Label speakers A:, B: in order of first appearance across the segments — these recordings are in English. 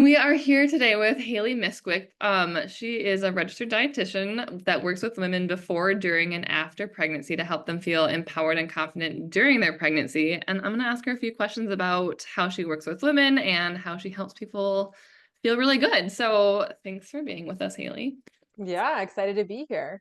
A: We are here today with Haley Miskowiec. She is a registered dietitian that works with women before, during, and after pregnancy to help them feel empowered and confident during their pregnancy. And I'm going to ask her a few questions about how she works with women and how she helps people feel really good. So thanks for being with us, Haley.
B: Yeah, excited to be here.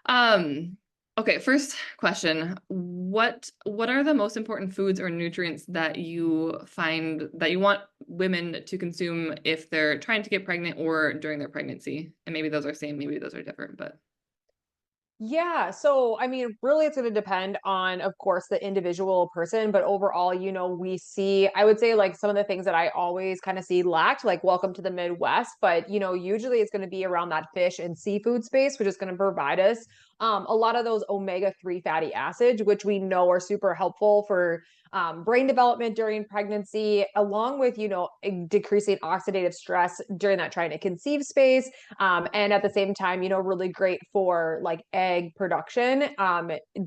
A: Um, okay, first question. What are the most important foods or nutrients that you find that you want women to consume if they're trying to get pregnant or during their pregnancy? And maybe those are same, maybe those are different, but
B: Yeah, so I mean, really, it's going to depend on, of course, the individual person. But overall, we see, I would say, like some of the things that I always kind of see lacked, like welcome to the Midwest. But, usually it's going to be around that fish and seafood space, which is going to provide us a lot of those omega-3 fatty acids, which we know are super helpful for brain development during pregnancy, along with, decreasing oxidative stress during that trying to conceive space. And at the same time, really great for like egg production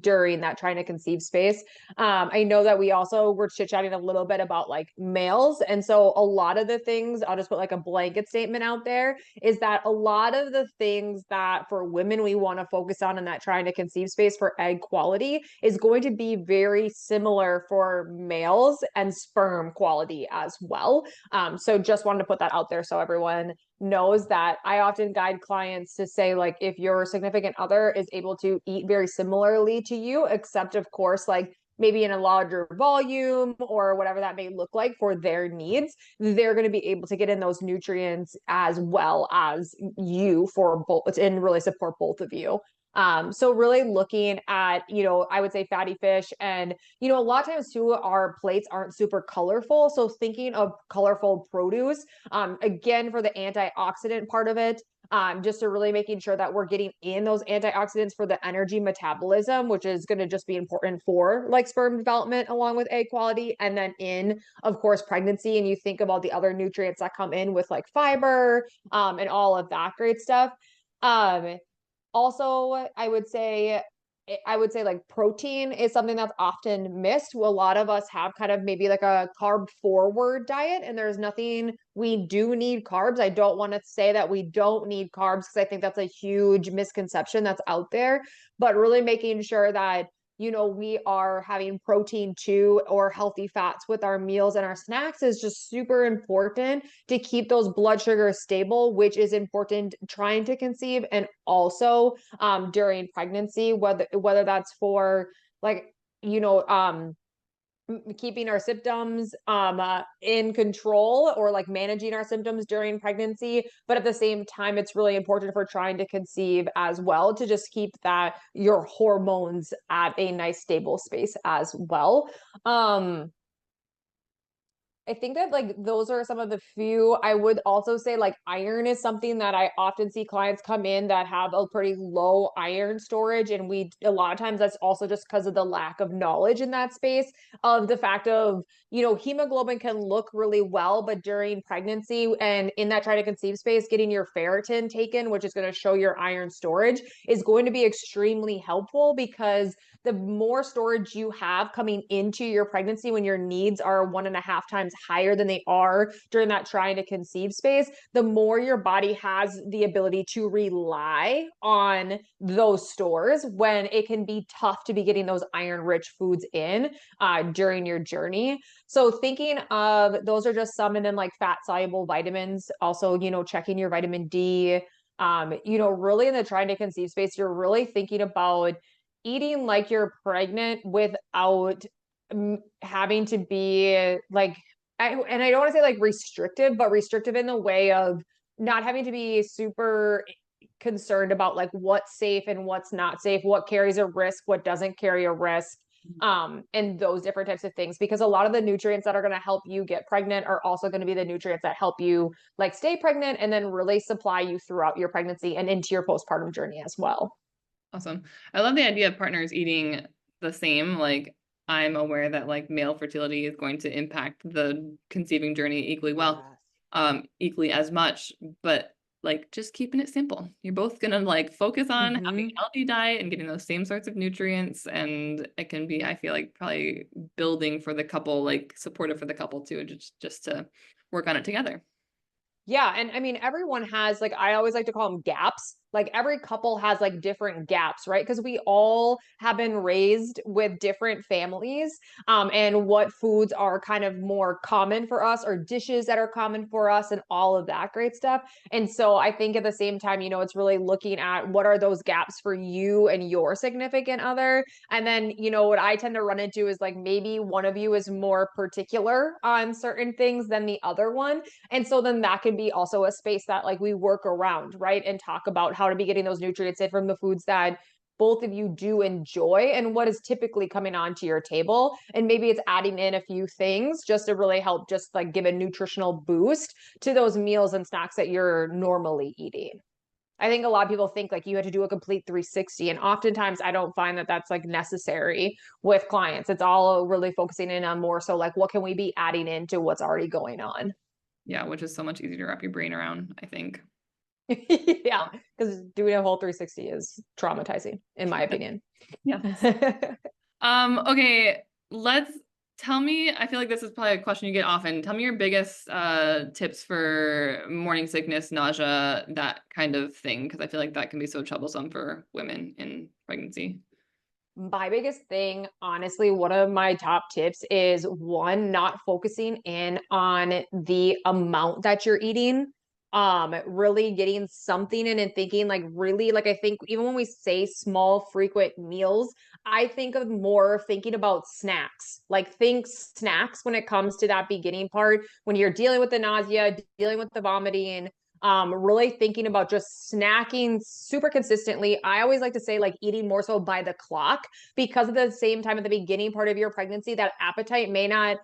B: during that trying to conceive space. I know that we also were chit chatting a little bit about like males. And so a lot of the things, I'll just put like a blanket statement out there, is that a lot of the things that for women we want to focus on in that trying to conceive space for egg quality is going to be very similar for males and sperm quality as well. So just wanted to put that out there so everyone knows that I often guide clients to say, like, if your significant other is able to eat very similarly to you, except, of course, like maybe in a larger volume or whatever that may look like for their needs, they're going to be able to get in those nutrients as well as you for both and really support both of you. So really looking at, I would say fatty fish and, a lot of times too, our plates aren't super colorful. So thinking of colorful produce, again, for the antioxidant part of it, just to really making sure that we're getting in those antioxidants for the energy metabolism, which is going to just be important for like sperm development along with egg quality. And then in, of course, pregnancy, and you think about the other nutrients that come in with like fiber, and all of that great stuff. Um, Also, I would say like protein is something that's often missed. A lot of us have kind of maybe like a carb forward diet, and there's nothing, we do need carbs. I don't want to say that we don't need carbs because I think that's a huge misconception that's out there, but really making sure that we are having protein too or healthy fats with our meals and our snacks is just super important to keep those blood sugars stable, which is important trying to conceive and also during pregnancy, whether that's for like you know um keeping our symptoms in control or like managing our symptoms during pregnancy, but at the same time it's really important for trying to conceive as well to just keep that your hormones at a nice stable space as well. I think that like those are some of the few. I would also say like iron is something that I often see clients come in that have a pretty low iron storage. And we, a lot of times that's also just because of the lack of knowledge in that space of the fact of, hemoglobin can look really well, but during pregnancy and in that try to conceive space, getting your ferritin taken, which is going to show your iron storage, is going to be extremely helpful because the more storage you have coming into your pregnancy when your needs are 1.5 times higher than they are during that trying to conceive space, the more your body has the ability to rely on those stores when it can be tough to be getting those iron rich foods in during your journey. So thinking of those are just some, and then like fat soluble vitamins, also, checking your vitamin D. Really in the trying to conceive space, you're really thinking about eating like you're pregnant without having to be like, and I don't want to say like restrictive, but restrictive in the way of not having to be super concerned about like what's safe and what's not safe, what carries a risk, what doesn't carry a risk, and those different types of things. Because a lot of the nutrients that are going to help you get pregnant are also going to be the nutrients that help you like stay pregnant and then really supply you throughout your pregnancy and into your postpartum journey as well.
A: awesome. I love the idea of partners eating the same. Like I'm aware that like male fertility is going to impact the conceiving journey equally well,
B: Yes.
A: equally as much, but like just keeping it simple. You're both gonna like focus on having
B: Mm-hmm.
A: a healthy diet and getting those same sorts of nutrients, and it can be, I feel like, probably building for the couple, like supportive for the couple too, just to work on it together.
B: Yeah, and I mean everyone has like I always like to call them gaps. Like every couple has like different gaps, right? Because we all have been raised with different families, and what foods are kind of more common for us, or dishes that are common for us, and all of that great stuff. And so I think at the same time, it's really looking at what are those gaps for you and your significant other. And then, what I tend to run into is like maybe one of you is more particular on certain things than the other one. And so then that can be also a space that like we work around, right? And talk about how to be getting those nutrients in from the foods that both of you do enjoy and what is typically coming onto your table. And maybe it's adding in a few things just to really help just like give a nutritional boost to those meals and snacks that you're normally eating. I think a lot of people think like you have to do a complete 360. And oftentimes I don't find that that's like necessary with clients. It's all really focusing in on more so like what can we be adding into what's already going on.
A: Yeah, which is so much easier to wrap your brain around, I think.
B: Yeah, because doing a whole 360 is traumatizing, in my opinion.
A: Yes. Okay, let's tell me, I feel like this is probably a question you get often. Tell me your biggest tips for morning sickness, nausea, that kind of thing, because I feel like that can be so troublesome for women in pregnancy.
B: My biggest thing, honestly, one of my top tips is one, not focusing in on the amount that you're eating. Really getting something in and thinking like really like I think even when we say small frequent meals, I think of more thinking about snacks. Like think snacks when it comes to that beginning part, when you're dealing with the nausea, dealing with the vomiting, really thinking about just snacking super consistently. I always like to say like eating more so by the clock because at the same time at the beginning part of your pregnancy, that appetite may not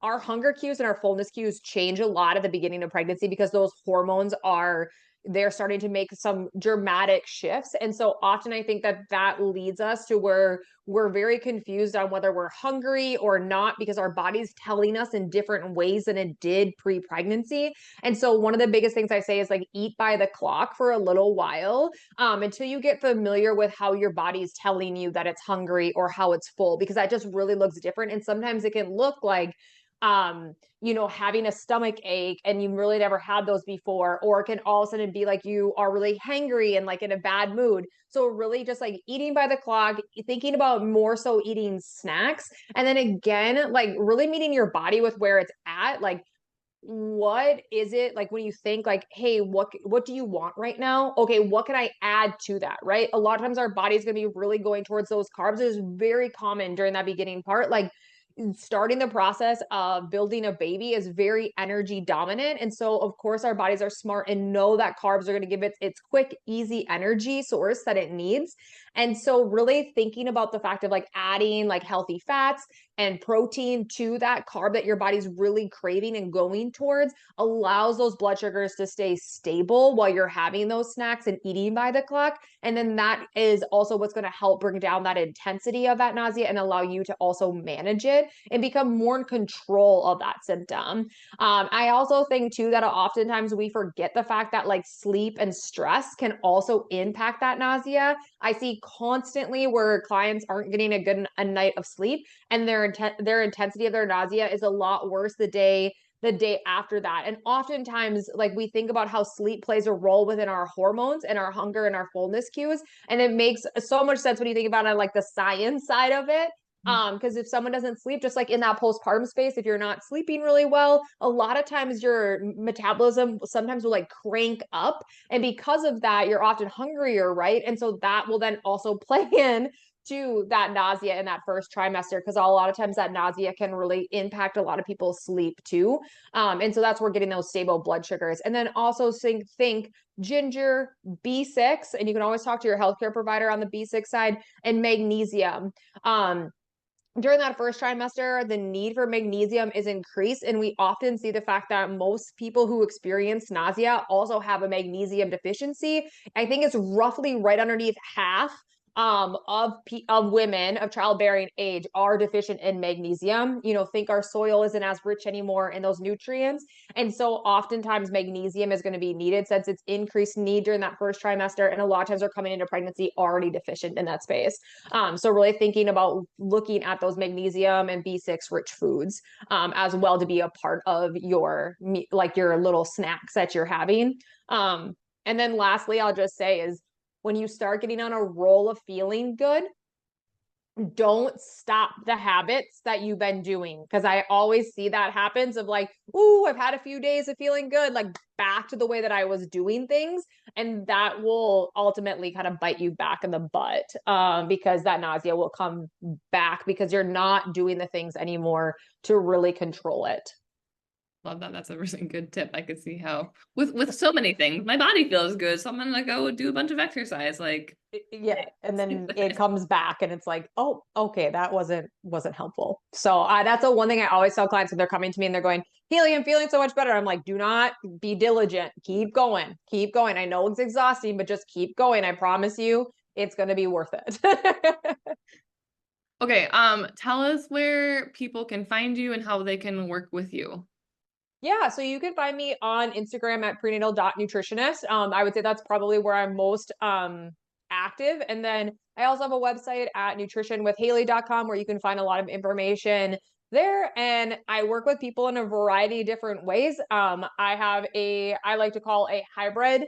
B: our hunger cues and our fullness cues change a lot at the beginning of pregnancy because those hormones are they're starting to make some dramatic shifts. And so often I think that that leads us to where we're very confused on whether we're hungry or not because our body's telling us in different ways than it did pre-pregnancy. And so one of the biggest things I say is like eat by the clock for a little while, until you get familiar with how your body's telling you that it's hungry or how it's full, because that just really looks different. And sometimes it can look like having a stomach ache and you really never had those before, or it can all of a sudden be like you are really hangry and like in a bad mood. So really just like eating by the clock, thinking about more so eating snacks. And then again, like really meeting your body with where it's at. Like what is it like when you think like, hey, what do you want right now? Okay, what can I add to that? Right, a lot of times our body's going to be really going towards those carbs. It's very common during that beginning part, like starting the process of building a baby is very energy dominant. And so of course our bodies are smart and know that carbs are going to give it its quick easy energy source that it needs. And so really thinking about the fact of like adding like healthy fats and protein to that carb that your body's really craving and going towards allows those blood sugars to stay stable while you're having those snacks and eating by the clock. And then that is also what's going to help bring down that intensity of that nausea and allow you to also manage it and become more in control of that symptom. I also think too that oftentimes we forget the fact that like sleep and stress can also impact that nausea. I see constantly where clients aren't getting a night of sleep and their intensity of their nausea is a lot worse the day after that. And oftentimes, like we think about how sleep plays a role within our hormones and our hunger and our fullness cues. And it makes so much sense when you think about it, like the science side of it. Because if someone doesn't sleep, just like in that postpartum space, if you're not sleeping really well, a lot of times your metabolism sometimes will like crank up. And because of that, you're often hungrier, right? And so that will then also play in to that nausea in that first trimester, because a lot of times that nausea can really impact a lot of people's sleep too. And so that's where getting those stable blood sugars. And then also think ginger, B6, and you can always talk to your healthcare provider on the B6 side, and magnesium. During that first trimester, the need for magnesium is increased. And we often see the fact that most people who experience nausea also have a magnesium deficiency. I think it's roughly right underneath half of women of childbearing age are deficient in magnesium. Think our soil isn't as rich anymore in those nutrients. And so oftentimes magnesium is going to be needed since it's increased need during that first trimester. And a lot of times they're coming into pregnancy already deficient in that space. So really thinking about looking at those magnesium and B6 rich foods as well to be a part of your little snacks that you're having. And then lastly, I'll just say is when you start getting on a roll of feeling good, don't stop the habits that you've been doing. Because I always see that happens of like, ooh, I've had a few days of feeling good, like back to the way that I was doing things. And that will ultimately kind of bite you back in the butt because that nausea will come back because you're not doing the things anymore to really control it.
A: Love that. That's a really good tip. I could see how with so many things, my body feels good, so I'm gonna go do a bunch of exercise. Like,
B: Yeah, and then it comes back and it's like, oh, okay, that wasn't helpful. So that's the one thing I always tell clients when they're coming to me and they're going, Haley, I'm feeling so much better. I'm like, do not be diligent. Keep going. Keep going. I know it's exhausting, but just keep going. I promise you it's going to be worth it.
A: okay, tell us where people can find you and how they can work with you.
B: Yeah, so you can find me on Instagram at prenatal.nutritionist. I would say that's probably where I'm most active. And then I also have a website at nutritionwithhaley.com where you can find a lot of information there. And I work with people in a variety of different ways. I like to call a hybrid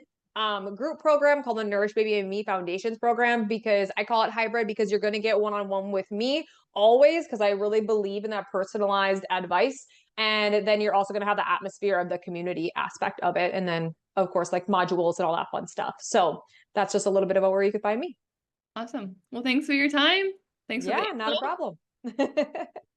B: group program called the Nourish Baby and Me Foundations program because I call it hybrid because you're going to get one-on-one with me always because I really believe in that personalized advice. And then you're also going to have the atmosphere of the community aspect of it. And then, of course, like modules and all that fun stuff. So that's just a little bit about where you can find me.
A: Awesome. Well, thanks for your time. Thanks for the
B: Yeah, not a
A: info.
B: problem.